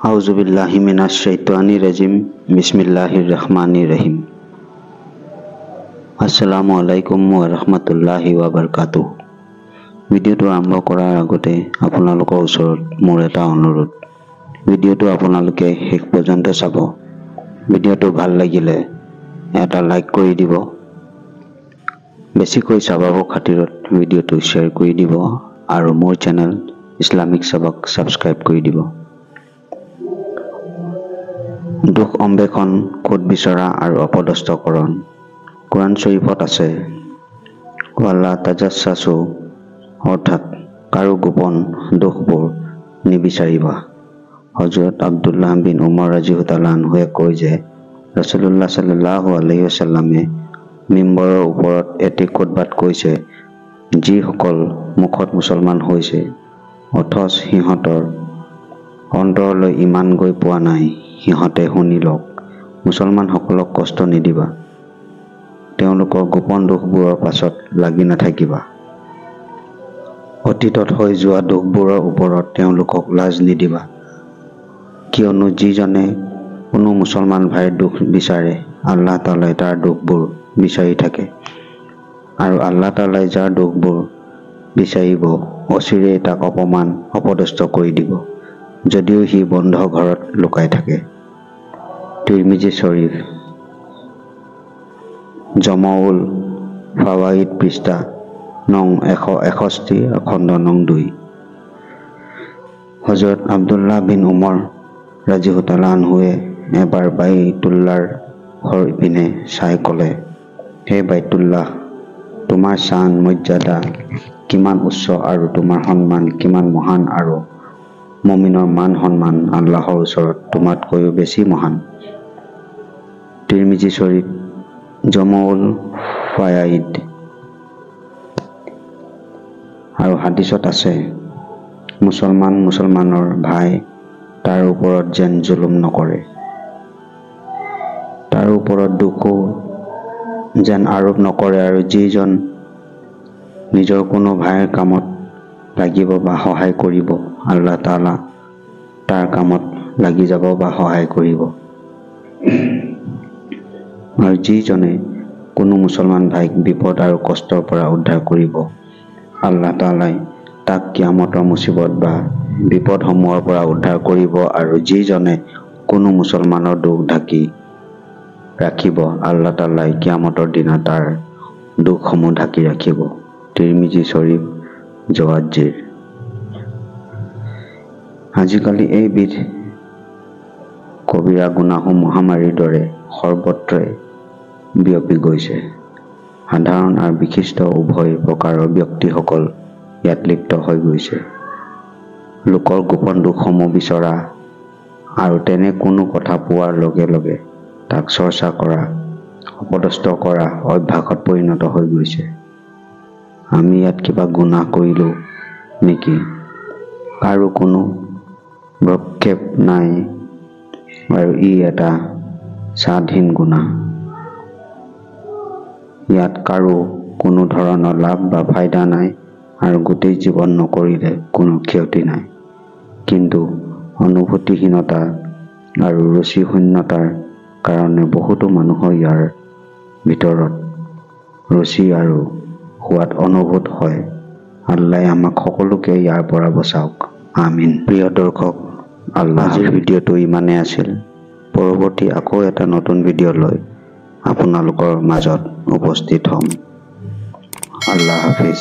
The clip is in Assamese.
আউযুবিল্লাহি মিনাশ শাইতানিৰ ৰাজিম। বিসমিল্লাহিৰ ৰহমানিৰ ৰহিম। আসসালামু আলাইকুম ওয়া ৰাহমাতুল্লাহি ওয়া বাৰাকাতুহু। ভিডিওটো আৰম্ভ কৰাৰ আগতে আপোনালোকৰ ওচৰত মোৰ এটা অনুৰোধ, ভিডিওটো আপোনালোকে শেষ পৰ্যন্ত চাব। ভিডিওটো ভাল লাগিলে এটা লাইক কৰি দিব, বেছিকৈ চাবৰ খাতিৰত ভিডিওটো শ্বেয়াৰ কৰি দিব আৰু মোৰ চেনেল ইছলামিক সবক সাবস্ক্ৰাইব কৰি দিব। দুখ অম্বেষণ, খোদ বিচৰা আৰু অপদস্থকৰণ। কোৰাণ শৰীফত আছে, ৱালা তাজাচ্ছাছু, অৰ্থাৎ কাৰো গোপন দোষবোৰ নিবিচাৰিবা। হযৰত আব্দুল্লাহ বিন উমৰ ৰাদিয়াল্লাহু আনহুৱে কয় যে ৰাসূলুল্লাহ সাল্লাল্লাহু আলাইহি ওয়াসাল্লামে মিম্বৰৰ ওপৰত এটি খুতবাত কৈছে, যিসকল মুখত মুছলমান হৈছে অথচ সিহঁতৰ অন্তৰলৈ ইমান গৈ পোৱা নাই, সিহঁতে শুনি লওক, মুছলমানসকলক কষ্ট নিদিবা, তেওঁলোকৰ গোপন দোষবোৰৰ পাছত লাগি নাথাকিবা। অতীতত হৈ যোৱা দোষবোৰৰ ওপৰত তেওঁলোকক লাজ নিদিবা, কিয়নো যিজনে কোনো মুছলমান ভাইৰ দুখ বিচাৰে আল্লাহ তাআলাই তাৰ দুখবোৰ বিচাৰি থাকে, আৰু আল্লাহ তাআলাই যাৰ দুখবোৰ বিচাৰিব অচিৰেই তাক অপমান অপদস্থ কৰি দিব, যদিও সি বন্ধ ঘৰত লুকাই থাকে। তিৰমিজি শৰীফ, জমাউল ফাৱাইদ, পৃষ্ঠা নং 161, খণ্ড নং 2। হযৰত আব্দুল্লাহ বিন উমৰ ৰাদিয়াল্লাহু আনহুৱে এবাৰ বাইতুল্লাহৰ ঘৰ পিনে চাই ক'লে, হে বাইতুল্লাহ, তোমাৰ শান মৰ্যাদা কিমান উচ্চ আৰু তোমাৰ সন্মান কিমান মহান, আৰু মুমিনৰ মান সন্মান আল্লাহৰ ওচৰত তোমাতকৈও বেছি মহান। তিৰমিজি শৰীফ, জমাউল ফাৱাইদ। আৰু হাদিছত আছে, মুছলমানৰ ভাই তাৰ ওপৰত যেন জুলুম নকৰে, তাৰ ওপৰত দুখো যেন আৰোপ নকৰে, আৰু যিজন নিজৰ কোনো ভাইৰ কামত লাগিব বা সহায় কৰিব আল্লাহ তাআলা তাৰ কামত লাগি যাব বা সহায় কৰিব, আৰু যিজনে কোনো মুছলমান ভাইক বিপদ আৰু কষ্টৰ পৰা উদ্ধাৰ কৰিব আল্লাহ তাআলাই তাক কিয়ামতৰ মুচিবত বা বিপদসমূহৰ পৰা উদ্ধাৰ কৰিব, আৰু যিজনে কোনো মুছলমানৰ দুখ ঢাকি ৰাখিব আল্লাহ তাআলাই কিয়ামতৰ দিনা তাৰ দুখসমূহ ঢাকি ৰাখিব। তিৰমিজি শৰীফ, জাৱাজিৰ। আজিকালি এইবিধ কবিৰা গুনাহো মহামাৰীৰ দৰে সৰ্বত্ৰই বিয়পি গৈছে। সাধাৰণ আৰু বিশিষ্ট উভয় প্ৰকাৰৰ ব্যক্তিসকল ইয়াত লিপ্ত হৈ গৈছে। লোকৰ গোপন দুখসমূহ বিচৰা আৰু তেনে কোনো কথা পোৱাৰ লগে লগে তাক চৰ্চা কৰা, অপদস্থ কৰা অভ্যাসত পৰিণত হৈ গৈছে। আমি ইয়াত কিবা গুনাহ কৰিলো নেকি? কাৰো কোনো ভ্ৰক্ষেপ নাই, আৰু ই এটা স্বাধীন গুনাহ। ইয়াত কাৰো কোনো ধৰণৰ লাভ বা ফাইদা নাই, আৰু গোটেই জীৱন নকৰিলে কোনো ক্ষতি নাই। কিন্তু অনুভূতিহীনতা আৰু ৰুচিশূন্যতাৰ কাৰণে বহুতো মানুহৰ ইয়াৰ ভিতৰত ৰুচি আৰু সোৱাদ অনুভূত হয়। আল্লাহ আমাক সকলোকে ইয়াৰ পৰা বচাওক, আমিন। প্ৰিয় দৰ্শক, আজিৰ ভিডিঅ'টো ইমানেই আছিল। পৰৱৰ্তী আকৌ এটা নতুন ভিডিঅ' লৈ আপোনালোকৰ মাজত উপস্থিত হ'ম। আল্লাহ হাফিজ।